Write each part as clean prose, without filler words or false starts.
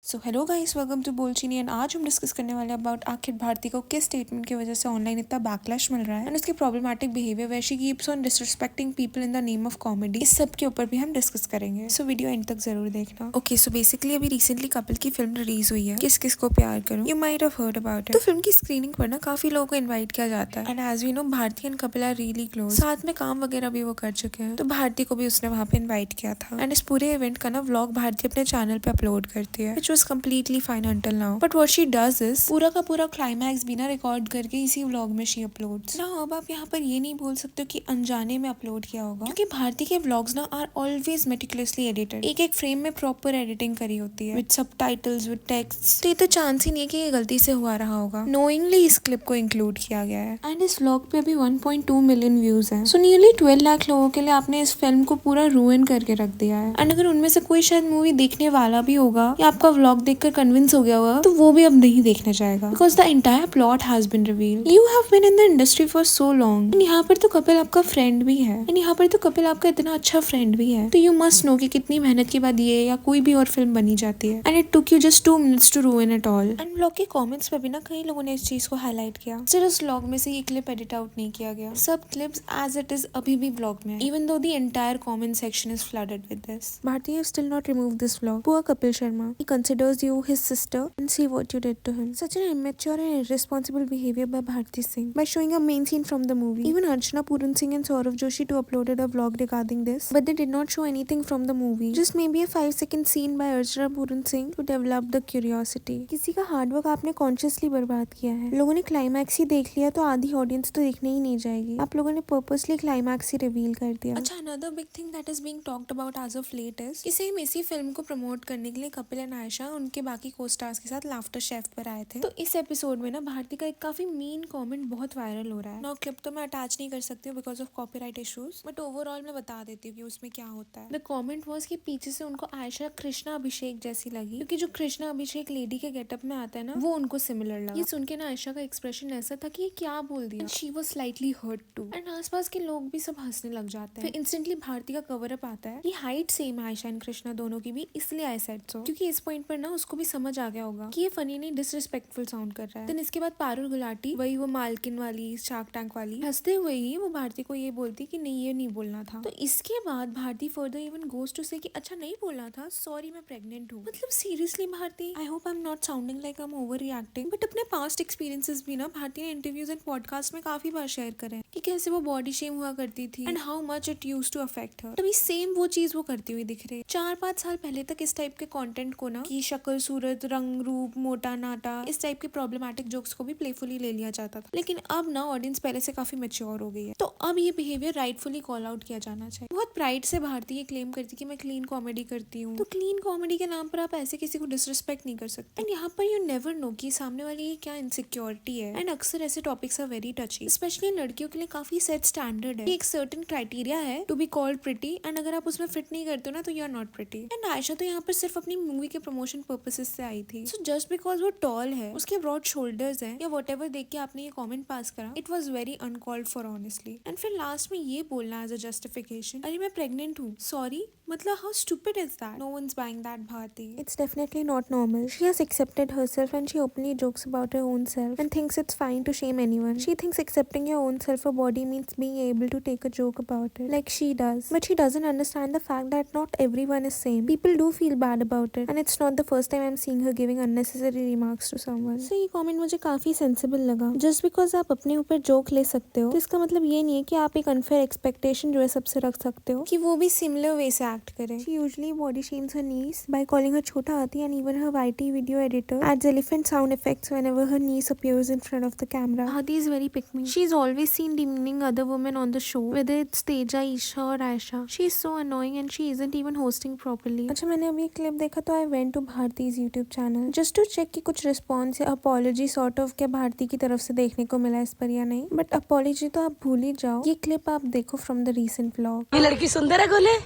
So hello guys, welcome to बोलचीनी। एंड आज हम डिस्कस करने वाले अबाउट आखिर भारती को किस स्टेटमेंट की वजह से ऑनलाइन इतना बैकलैश मिल रहा है एंड उसकी problematic behaviour where she keeps on disrespecting people in the name of comedy. इस सब के ऊपर भी हम डिस्कस करेंगे, सो वीडियो एंड तक जरूर देखना। ओके, सो बेसिकली अभी रिसेंटली कपिल की फिल्म रिलीज हुई है, किस किस को प्यार करूं। You might have heard about it. तो फिल्म की स्क्रीनिंग पर ना काफी लोगों को इन्वाइट किया जाता है and as we know Bharti and Kapil are really close, साथ में काम वगैरह भी वो कर चुके हैं। तो भारती को भी उसने वहाँ पे इन्वाइट किया था एंड इस पूरे इवेंट का ना व्लॉग भारती अपने चैनल पे अपलोड करती है, which was completely fine until now. But what she does is पूरा का पूरा क्लाइमैक्स भी ना रिकॉर्ड करके इसी व्लॉग में she uploads। ना अब आप यहाँ पर ये नहीं बोल सकते हो कि अनजाने में अपलोड किया होगा, क्योंकि भारती के व्लॉग्स ना आर ऑलवेज मेटिकुलसली एडिटेड। एक एक फ्रेम में प्रॉपर एडिटिंग करी होती है, विद सबटाइटल्स, विद टेक्स्ट। तो ये तो चांस ही नहीं है कि ये गलती से हुआ रहा होगा। नोइंगली इस क्लिप को इंक्लूड किया गया है एंड इस व्लॉग पे अभी 1.2 मिलियन व्यूज हैं। सो नियरली 12 लाख लोगों के लिए आपने इस फिल्म को पूरा रूइन करके रख दिया है। एंड अगर उनमें से कोई शायद मूवी देखने वाला भी होगा या आपका व्लॉग देखकर कन्विंस हो गया हुआ, तो वो भी अब नहीं देखना चाहेगा, because the entire plot has been revealed. You have been in the industry for so long and यहाँ पर तो कपिल आपका फ्रेंड भी है एंड यहाँ पर तो कपिल आपका इतना अच्छा फ्रेंड भी है। तो यू मस्ट नो कि कितनी मेहनत के बाद ये या कोई भी और फिल्म बनी जाती है and it took you just 2 minutes to ruin it all. And vlog के कमेंट्स पे भी ना कई लोगों ने इस चीज को हाईलाइट किया, सिर्फ उस व्लॉग में से ये क्लिप एडिट आउट नहीं किया गया, सब क्लिप्स एज इट इज अभी भी व्लॉग में है, even though the entire comment section is flooded with this. Bharti have still not removed this vlog. Poor Kapil Sharma, he considers you his sister and see what you did to him. Such an immature and irresponsible behavior by Bharti Singh by showing a main scene from the movie. Even Archana Puran Singh and Saurav Joshi too uploaded a vlog regarding this, but they did not show anything from the movie. Just maybe a 5-second scene by Archana Puran Singh to develop the curiosity. किसी का hard work आपने consciously बर्बाद किया है। लोगों ने climax ही देख लिया तो आधी ऑडियंस तो देखने ही नहीं जाएगी। आप लोगों ने पर्पसली क्लाइमैक्स ही रिवील कर दिया। अच्छा, another big thing that is being talked about as of late is कि सेम इसी फिल्म को प्रमोट करने के लिए कपिल एंड आयशा उनके बाकी को स्टार्स के साथ लाफ्टर शेफ पर आए थे। तो इस एपिसोड में ना भारती का एक काफी मीन कमेंट बहुत वायरल हो रहा है। नाउ क्लिप तो मैं अटैच नहीं कर सकती हूँ because of copyright issues, but overall मैं बता देती हूँ कि उसमें क्या होता है। द कमेंट वाज कि पीछे से उनको आयशा कृष्णा अभिषेक जैसी लगी, क्योंकि जो कृष्णा अभिषेक लेडी के गेटअप में आता है ना, वो उनको सिमिलर लगा। ये सुन के ना आयशा का एक्सप्रेशन ऐसा था कि ये क्या बोल दिया, she was slightly hurt too. And आसपास के लोग भी सब हंसने लग जाते हैं। फिर इंस्टेंटली भारती का कवर अप आता है कि हाइट सेम है आयशा एंड कृष्णा दोनों की भी, इसलिए आई सेड सो। क्योंकि इस पॉइंट पर ना उसको भी समझ आ गया होगा कि ये फनी नहीं डिसरिस्पेक्टफुल साउंड कर रहा है। देन इसके बाद पारुल गुलाटी, वही वो मालकिन वाली शार्क टैंक वाली, हंसते हुए ही वो भारती को ये बोलती कि नहीं ये नहीं बोलना था। तो इसके बाद Bharti further even goes to say कि अच्छा नहीं बोलना था, सॉरी मैं प्रेग्नेंट हूँ। मतलब seriously Bharti, I hope I am not sounding like I am over reacting, but अपने पास्ट एक्सपीरियंसेस भी ना भारती ने इंटरव्यूज एंड पॉडकास्ट में काफी बार शेयर करे हैं कि कैसे वो बॉडी शेम हुआ करती थी and how much it used to affect her. तभी सेम वो चीज वो करती हुई दिख रही है। 4-5 साल पहले तक इस टाइप के कंटेंट को ना कि शक्ल सूरत रंग रूप मोटा नाटा इस टाइप के प्रॉब्लमैटिक जोक्स को भी प्लेफुली ले लिया जाता था, लेकिन अब ना ऑडियंस पहले से काफी मैच्योर हो गई है। तो अब ये बिहेवियर राइटफुली कॉल आउट किया जाना चाहिए। बहुत प्राइड से भारती ये क्लेम करती कि मैं क्लीन कॉमेडी करती हूँ। तो क्लीन कॉमेडी के नाम पर आप ऐसे किसी को डिसरिस्पेक्ट नहीं कर सकते। एंड यहाँ पर यू नेवर नो कि सामने वाली की क्या इनसिक्योरिटी है। एंड अक्सर ऐसे topics are very touchy, specially लड़कियों के लिए काफी सेट स्टैंडर्ड है। एक सर्टेन क्राइटेरिया है to be called pretty, and अगर आप उसमें फिट नहीं करते हो ना तो you are not pretty. And Ayesha तो यहाँ पर सिर्फ अपनी मूवी के प्रमोशन पर्पसेस से आई थी। सो जस्ट बिकॉज वो टॉल है, उसके ब्रॉड शोल्डर्स हैं या व्हाटएवर देख के आपने ये कमेंट पास करा, it was very uncalled for honestly. And फिर लास्ट में ये बोलना एज अ जस्टिफिकेशन, अरे मैं प्रेग्नेंट हूँ, सॉरी, मतलब how stupid is that? No one's buying that, Bharti. It's definitely not normal. She has accepted herself and she openly jokes about her own self and thinks it's fine to shame anyone. She thinks accepting your own self or body means being able to take a joke about it, like she does. But she doesn't understand the fact that not everyone is same. People do feel bad about it and it's not the first time I'm seeing her giving unnecessary remarks to someone. So ये comment मुझे काफी sensible लगा। Just because आप अपने ऊपर joke ले सकते हो तो इसका मतलब ये नहीं है कि आप एक unfair expectation जो है सबसे रख सकते हो कि वो भी similar way से करें। She usually body shames her niece by calling her छोटा हाथी and even her YT video editor adds elephant sound effects whenever her niece appears in front of the camera. Hadi is very pick me. She's always seen demeaning other women on the show, whether it's Teja, Isha or Aisha. She's so annoying and she isn't even hosting properly. अच्छा, मैंने अभी एक clip देखा तो I went to Bharti's YouTube channel just to check कि कुछ response या apology sort of क्या भारती की तरफ से देखने को मिला इस पर या नहीं, बट apology तो आप भूल ही जाओ। ये क्लिप आप देखो फ्रॉम द रीसेंट व्लॉग। ये लड़की सुंदर है गोले?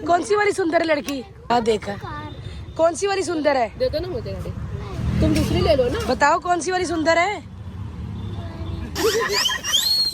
कौन सी वाली सुंदर है लड़की? हाँ देखा, कौन सी वाली सुंदर है? दे दो ना मुझे गाड़ी, तुम दूसरी ले लो ना। बताओ कौन सी वाली सुंदर है?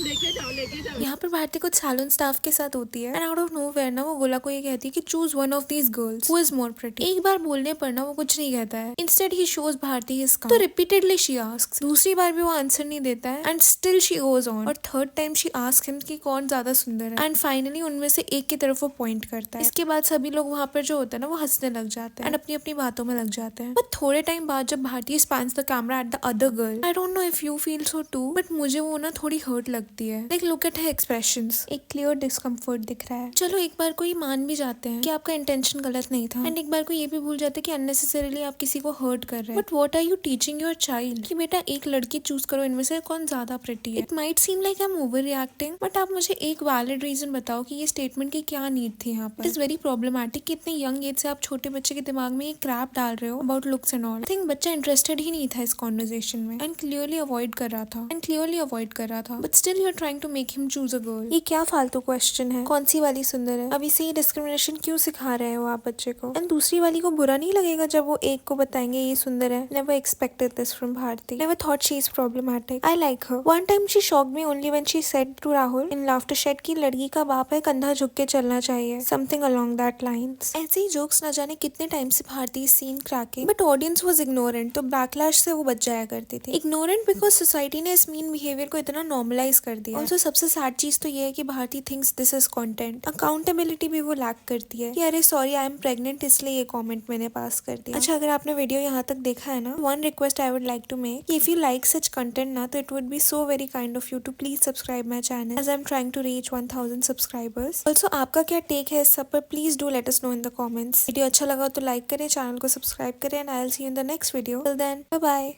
यहाँ पर भारती कुछ सैलून स्टाफ के साथ होती है एंड आउट ऑफ नोवेयर ना वो गोला को ये कहती है कि choose one of these girls who is more pretty. एक बार बोलने पर ना वो कुछ नहीं कहता है, instead he shows Bharti his काम। तो रिपीटेडली शी आस्क्स, दूसरी बार भी वो आंसर नहीं देता है and still she goes on, और third time she asks him कि कौन ज्यादा सुंदर है एंड फाइनली उनमें से एक की तरफ वो पॉइंट करता है। इसके बाद सभी लोग वहाँ पर जो होता है ना वो हंसने लग जाते हैं एंड अपनी अपनी बातों में लग जाते हैं। बट थोड़े टाइम बाद जब Bharti spans the camera at the other girl, I don't know if you feel so too, but मुझे वो ना थोड़ी हर्ट लगती है। Like look at her expressions, एक क्लियर डिस्कम्फर्ट दिख रहा है। चलो एक बार कोई मान भी जाते हैं कि आपका इंटेंशन गलत नहीं था एंड एक बार को ये भी भूल जाते हैं कि अननेसेसरीली आप किसी को हर्ट कर रहे हैं। But what are you teaching your child कि बेटा एक लड़की चूज करो इनमें से कौन ज्यादा प्रिटी है। It might seem like I am over reacting, but आप मुझे एक वैलिड रीजन बताओ कि ये स्टेटमेंट की क्या नीड थी यहाँ पर। इट इज वेरी प्रॉब्लमैटिक कि इतने यंग एज से आप छोटे बच्चे के दिमाग में ये क्रैप डाल रहे हो about looks and all. I think बच्चा इंटरेस्टेड ही नहीं था इस कॉन्वर्सेशन में एंड क्लियरली अवॉइड कर रहा था but still you are trying to make him choose a girl. ये क्या फालतू क्वेश्चन है, कौन सी वाली सुंदर है, अभी से ये डिस्क्रिमिनेशन क्यों सिखा रहे हो आप बच्चे को। एंड दूसरी वाली को बुरा नहीं लगेगा जब वो एक को बताएंगे ये सुंदर है। Never expected this from Bharti, never thought she is problematic, I like her. One time she shocked me only when she said to Rahul in Laughter शेड की लड़की का बाप है, कंधा झुक के चलना चाहिए, समथिंग अलोंग दैट लाइन्स। ऐसे ही जोक्स न जाने कितने टाइम से Bharti seen cracking, but audience was ignorant, तो बैकलैश से वो बच जाया करती थी। इग्नोरेंट बिकॉज सोसाइटी ने इस मीन बिहेवियर को इतना नॉर्मलाइज कर दिया। ऑल्सो सबसे सैड चीज तो ये है कि Bharti thinks this is content. Accountability भी वो लैक करती है कि अरे सॉरी आई एम प्रेग्नेंट इसलिए ये कमेंट मैंने पास कर दिया। अच्छा, अगर आपने वीडियो यहाँ तक देखा है ना, one request I would like to make, if you like such content ना, तो it would be so very kind of you to please subscribe my channel as I am trying to reach 1000 subscribers. Also आपका क्या take है इस सब पर, please do let us know in the comments. Video अच्छा लगा तो like करें, चैनल को सब्सक्राइब करें and I will see you in the next video. Till then bye bye.